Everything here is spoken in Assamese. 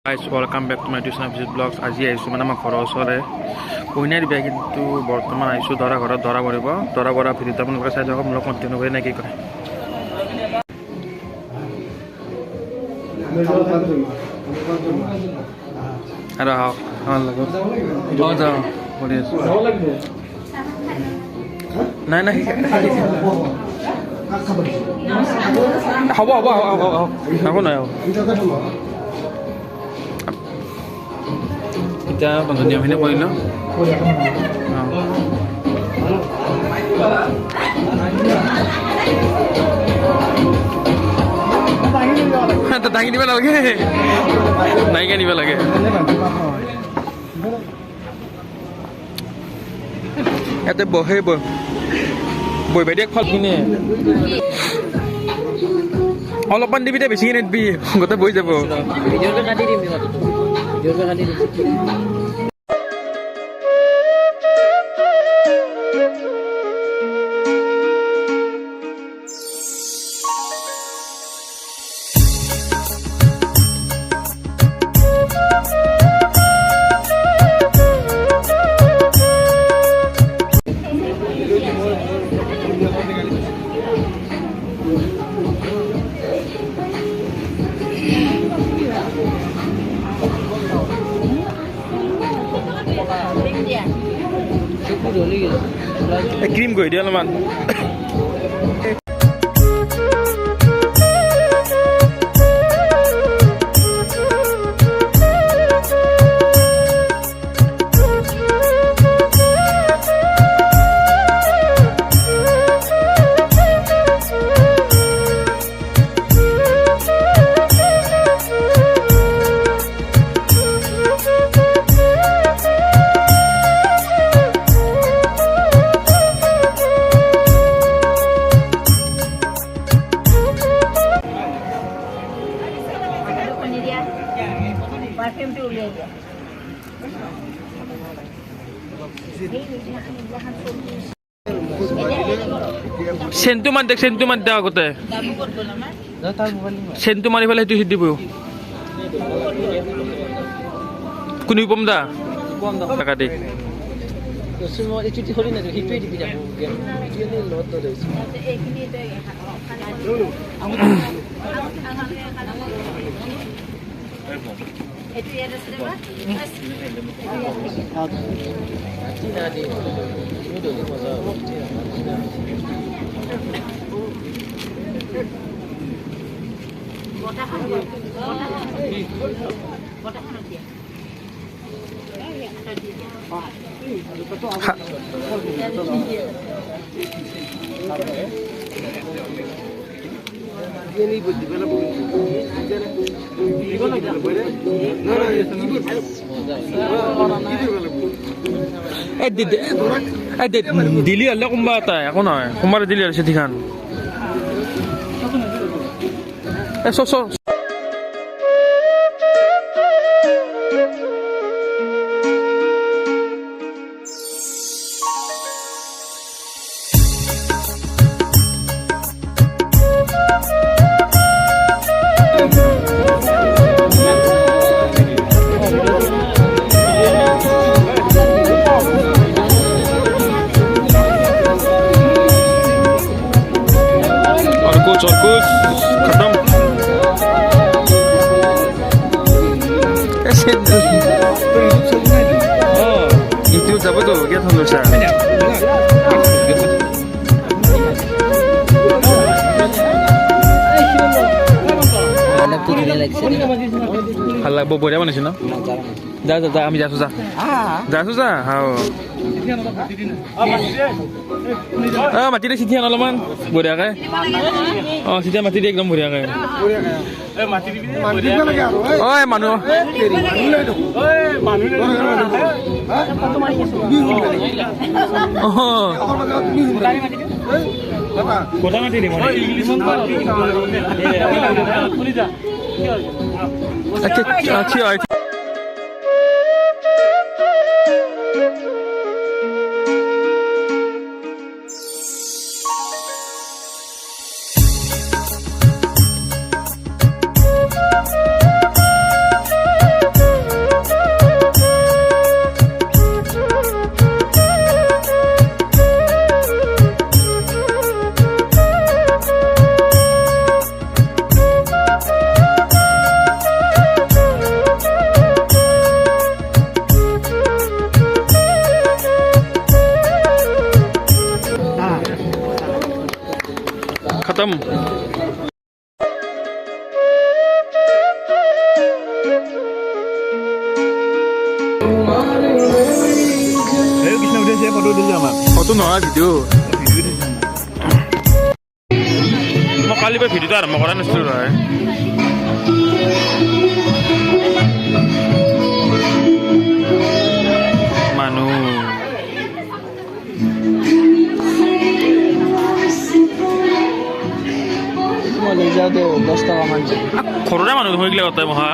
Guys, welcome back to my tuition visit vlogs. আজি আহিছোঁ মানে আমাৰ ঘৰৰ ওচৰৰে কইনাৰ বিয়া, কিন্তু বৰ্তমান আহিছোঁ দৰা ঘৰত দৰা পৰিব। দৰা পৰা ভিডিঅ'টো আপোনালোকে চাই থাকক, মোক মত তেনেকুৱাই নে কি কয়। আৰু আহক আমাৰ লগত যাওঁ কৰি আছোঁ। নাই নাই হ'ব হ'ব হ'ব নহয় এতিয়া নিয়মখিনি কৰি লওঁ। দাঙি দিব নালাগে, নাইকিয়া নিব লাগে। ইয়াতে বহে বহি বাইদেউ ফল কিনে অলপমান দিবি দে, বেছিকৈ নিদিবি, গোটেই বহি যাব। ক্ৰীম কৰি দিয়া অলপমান। চেনটো মাৰ দেখ, চেনটো মাৰ দে আগতে, চেনটো মাৰি পেলাই সেইটো দিব। কোন পম দা টাকা দি দিলি হলে কোনোবা এটা একো নহয়, সোমবাৰে দিলি হলে চিঠিখন और कुछ खत्म। YouTube যাব তো क्या थोड़ा सा ভাল লাগব, বঢ়িয়া বনাইছে ন। যা যা যা, আমি যাইছো, যা যাইছো, যা। মাটি দে চিঠি অলপমান বঢ়িয়াকে। চিঠি মাটি দি একদম বঢ়িয়াকে। ঐ মানুহ খতম কৃষ্ণ উঠেছে ফটো উঠিছে আমাৰ ফটো নহয় ভিডিঅ' মই কালিৰ পৰা ভিডিঅ'টো আৰম্ভ কৰা নাছিলোঁ নহয় মানুহ মই লৈ যাওঁতে 10 টকামান ঘৰৰে মানুহ হৈ গ'লে কথা মহা